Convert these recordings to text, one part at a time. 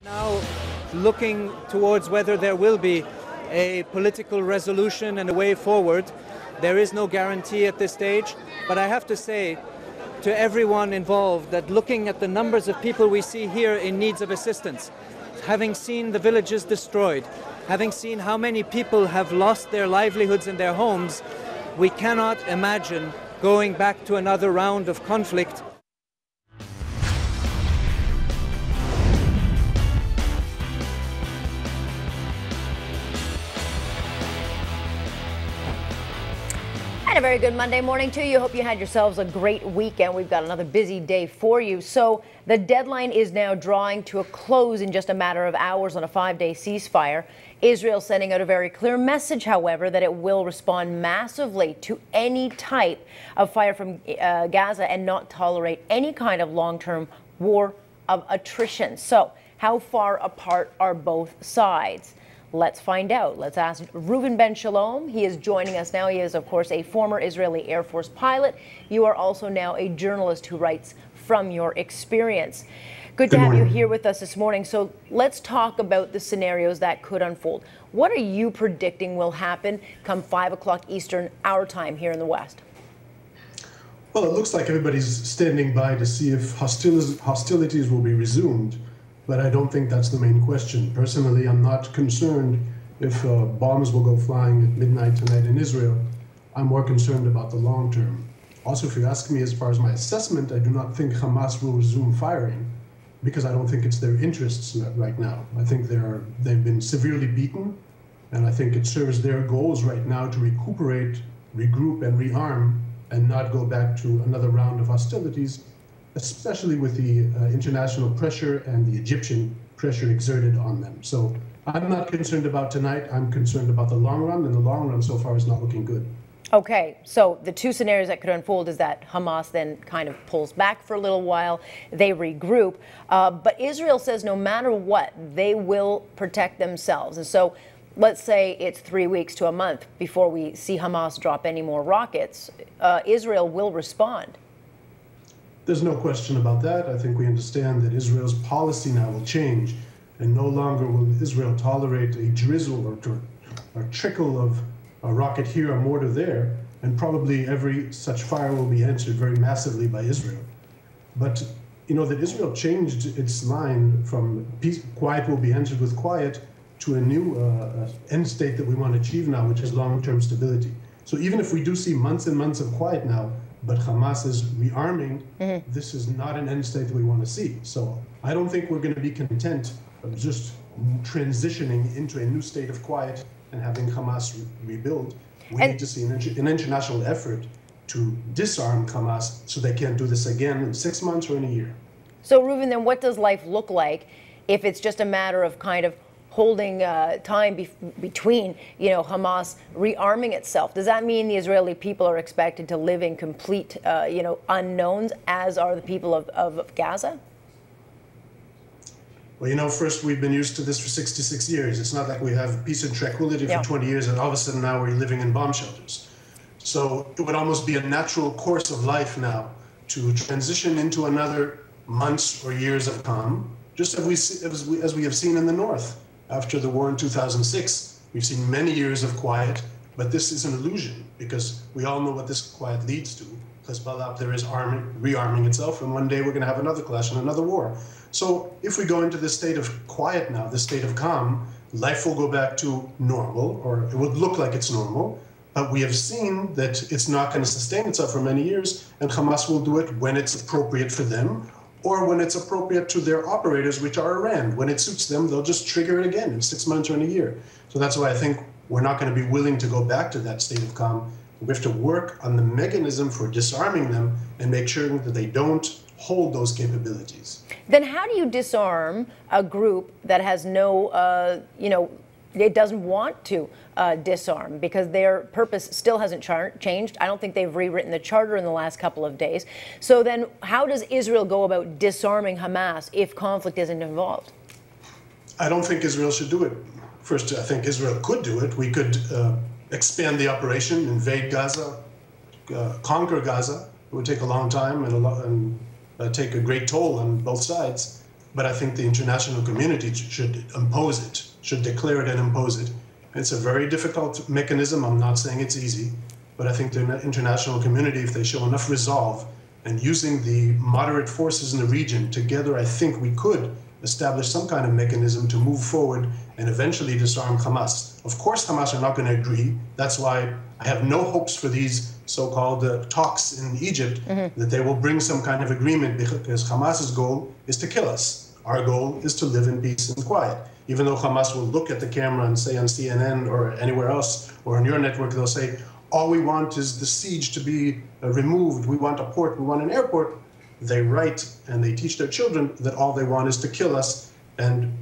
Now looking towards whether there will be a political resolution and a way forward. There is no guarantee at this stage, but I have to say to everyone involved that looking at the numbers of people we see here in needs of assistance, having seen the villages destroyed, having seen how many people have lost their livelihoods and their homes, we cannot imagine going back to another round of conflict. And a very good Monday morning to you. Hope you had yourselves a great weekend. We've got another busy day for you. So the deadline is now drawing to a close in just a matter of hours on a 5-day ceasefire. Israel sending out a very clear message, however, that it will respond massively to any type of fire from Gaza and not tolerate any kind of long-term war of attrition. So how far apart are both sides? Let's find out. Let's ask Reuven Ben-Shalom. He is joining us now. He is, of course, a former Israeli Air Force pilot. You are also now a journalist who writes from your experience. Good to have you here with us this morning. So let's talk about the scenarios that could unfold. What are you predicting will happen come 5 o'clock Eastern, our time here in the West? Well, it looks like everybody's standing by to see if hostilities will be resumed. But I don't think that's the main question. Personally, I'm not concerned if bombs will go flying at midnight tonight in Israel. I'm more concerned about the long term. Also, if you ask me as far as my assessment, I do not think Hamas will resume firing because I don't think it's their interests right now. I think they've been severely beaten, and I think it serves their goals right now to recuperate, regroup, and rearm, and not go back to another round of hostilities, especially with the international pressure and the Egyptian pressure exerted on them. So I'm not concerned about tonight. I'm concerned about the long run, and the long run so far is not looking good. Okay, so the two scenarios that could unfold is that Hamas then kind of pulls back for a little while, they regroup, but Israel says no matter what, they will protect themselves. And so let's say it's 3 weeks to a month before we see Hamas drop any more rockets, Israel will respond. There's no question about that. I think we understand that Israel's policy now will change, and no longer will Israel tolerate a drizzle or trickle of a rocket here, a mortar there, and probably every such fire will be answered very massively by Israel. But you know that Israel changed its line from peace, quiet will be answered with quiet, to a new end state that we want to achieve now, which is long-term stability. So even if we do see months and months of quiet now, but Hamas is rearming, this is not an end state that we want to see. So I don't think we're going to be content of just transitioning into a new state of quiet and having Hamas rebuild. We need to see an international effort to disarm Hamas so they can't do this again in 6 months or in a year. So Reuven, then what does life look like if it's just a matter of kind of holding time between, Hamas rearming itself? Does that mean the Israeli people are expected to live in complete, unknowns, as are the people of Gaza? Well, first, we've been used to this for 66 years. It's not like we have peace and tranquility for 20 years and all of a sudden now we're living in bomb shelters. So it would almost be a natural course of life now to transition into another months or years of calm, just as we have seen in the north. After the war in 2006, we've seen many years of quiet, but this is an illusion because we all know what this quiet leads to. Hezbollah up there is rearming itself, and one day we're going to have another clash and another war. So if we go into this state of quiet now, this state of calm, life will go back to normal, or it would look like it's normal, but we have seen that it's not going to sustain itself for many years, and Hamas will do it when it's appropriate for them, or when it's appropriate to their operators, which are Iran. When it suits them, they'll just trigger it again in 6 months or in a year. So that's why I think we're not going to be willing to go back to that state of calm. We have to work on the mechanism for disarming them and make sure that they don't hold those capabilities. Then how do you disarm a group that has no, it doesn't want to disarm because their purpose still hasn't changed? I don't think they've rewritten the charter in the last couple of days. So then how does Israel go about disarming Hamas if conflict isn't involved? I don't think Israel should do it. First, I think Israel could do it. We could expand the operation, invade Gaza, conquer Gaza. It would take a long time and take a great toll on both sides. but I think the international community should impose it, should declare it and impose it. It's a very difficult mechanism. I'm not saying it's easy, but I think the international community, if they show enough resolve and using the moderate forces in the region together, I think we could establish some kind of mechanism to move forward and eventually disarm Hamas. Of course, Hamas are not going to agree. That's why I have no hopes for these so-called talks in Egypt, that they will bring some kind of agreement, because Hamas's goal is to kill us. Our goal is to live in peace and quiet. Even though Hamas will look at the camera and say on CNN or anywhere else, or on your network, they'll say, all we want is the siege to be removed. We want a port, we want an airport. They write and they teach their children that all they want is to kill us and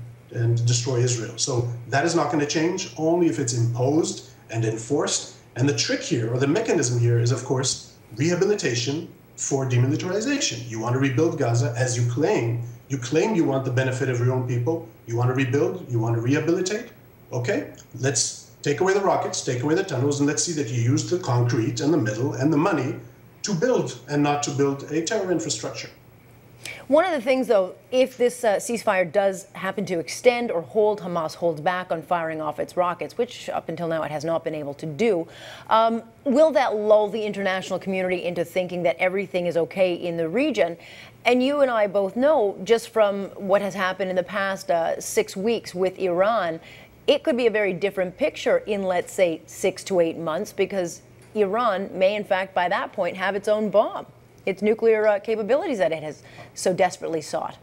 destroy Israel. So that is not going to change, only if it's imposed and enforced. And the trick here, or the mechanism here, is, of course, rehabilitation for demilitarization. You want to rebuild Gaza as you claim. You claim you want the benefit of your own people. You want to rebuild, you want to rehabilitate. Okay, let's take away the rockets, take away the tunnels, and let's see that you use the concrete and the metal and the money to build, and not to build a terror infrastructure. One of the things, though, if this ceasefire does happen to extend or hold, Hamas holds back on firing off its rockets, which up until now it has not been able to do, will that lull the international community into thinking that everything is okay in the region? And you and I both know, just from what has happened in the past 6 weeks with Iran, it could be a very different picture in, let's say, 6 to 8 months, because Iran may, in fact, by that point, have its own bomb, its nuclear capabilities that it has so desperately sought.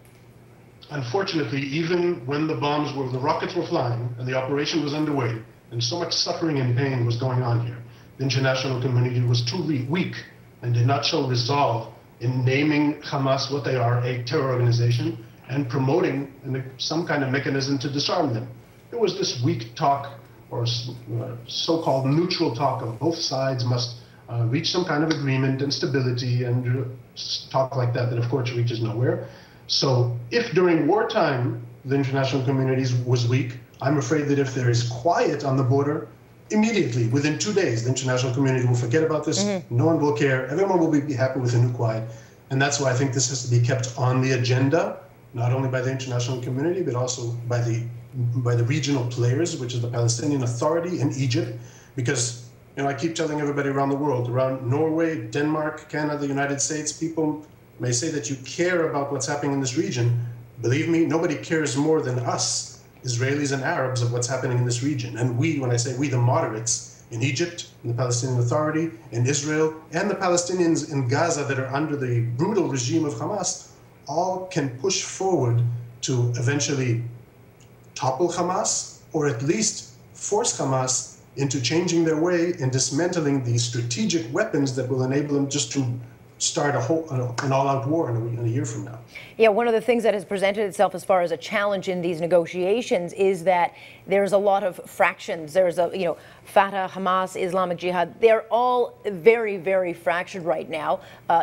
Unfortunately, even when the rockets were flying and the operation was underway, and so much suffering and pain was going on here, the international community was too weak and did not show resolve in naming Hamas what they are, a terror organization, and promoting some kind of mechanism to disarm them. There was this weak talk, or so-called neutral talk of both sides must reach some kind of agreement and stability, and talk like that of course reaches nowhere. So if during wartime the international community was weak, I'm afraid that if there is quiet on the border, immediately, within 2 days, the international community will forget about this. No one will care. Everyone will be happy with a new quiet. And that's why I think this has to be kept on the agenda, not only by the international community, but also by the regional players, which is the Palestinian Authority in Egypt, because I keep telling everybody around the world, around Norway, Denmark, Canada, the United States, people may say that you care about what's happening in this region. Believe me, nobody cares more than us, Israelis and Arabs, of what's happening in this region. And we, when I say we, the moderates in Egypt, in the Palestinian Authority, in Israel, and the Palestinians in Gaza that are under the brutal regime of Hamas, all can push forward to eventually topple Hamas, or at least force Hamas into changing their way and dismantling the strategic weapons that will enable them just to start an all-out war in a year from now. Yeah, one of the things that has presented itself as far as a challenge in these negotiations is that there's a lot of fractions. There's Fatah, Hamas, Islamic Jihad. They're all very, very fractured right now.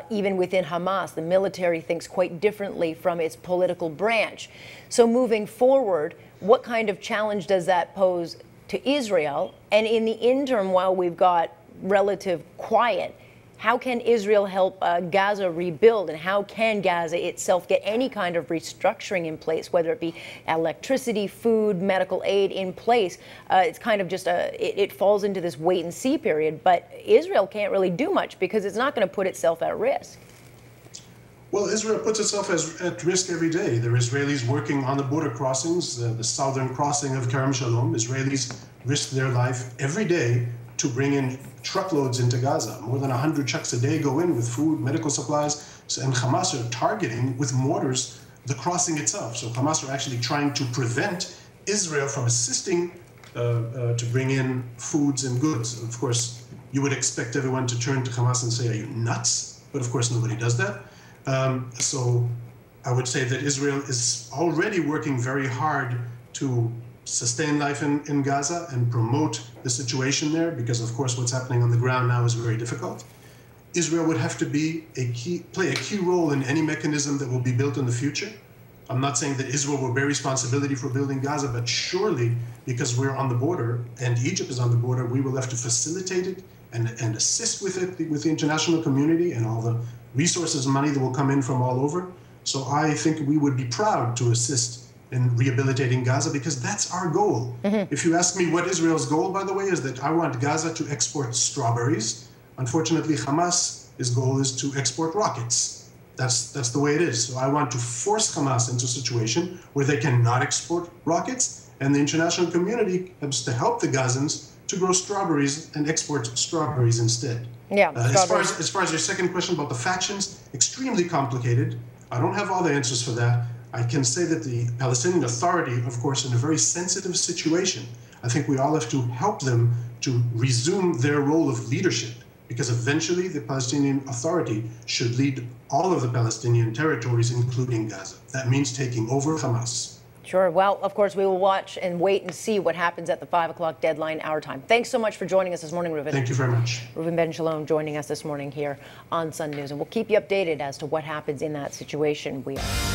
Even within Hamas, the military thinks quite differently from its political branch. So moving forward, what kind of challenge does that pose to Israel? And in the interim, while we've got relative quiet, how can Israel help Gaza rebuild, and how can Gaza itself get any kind of restructuring in place, whether it be electricity, food, medical aid in place? It's kind of just it falls into this wait and see period, but Israel can't really do much because it's not going to put itself at risk. Well, Israel puts itself at risk every day. There are Israelis working on the border crossings, the southern crossing of Kerem Shalom. Israelis risk their life every day to bring in truckloads into Gaza. More than 100 trucks a day go in with food, medical supplies, and Hamas are targeting with mortars the crossing itself. So Hamas are actually trying to prevent Israel from assisting to bring in foods and goods. Of course, you would expect everyone to turn to Hamas and say, are you nuts? But of course, nobody does that. So I would say that Israel is already working very hard to sustain life in Gaza and promote the situation there, because of course what's happening on the ground now is very difficult. Israel would have to play a key role in any mechanism that will be built in the future. I'm not saying that Israel will bear responsibility for building Gaza, but surely, because we're on the border and Egypt is on the border, we will have to facilitate it and assist with it with the international community and all the resources and money that will come in from all over. So I think we would be proud to assist in rehabilitating Gaza because that's our goal. If you ask me what Israel's goal, by the way, is that I want Gaza to export strawberries. Unfortunately, Hamas's goal is to export rockets. That's the way it is. So I want to force Hamas into a situation where they cannot export rockets, and the international community has to help the Gazans to grow strawberries and export strawberries instead. Yeah. As far as your second question about the factions, extremely complicated. I don't have all the answers for that. I can say that the Palestinian Authority, of course, in a very sensitive situation. I think we all have to help them to resume their role of leadership, because eventually the Palestinian Authority should lead all of the Palestinian territories, including Gaza. That means taking over Hamas. Sure. Well, of course, we will watch and wait and see what happens at the 5 o'clock deadline, our time. Thanks so much for joining us this morning, Reuven. Thank you very much. Reuven Ben-Shalom joining us this morning here on Sun News. And we'll keep you updated as to what happens in that situation. We are.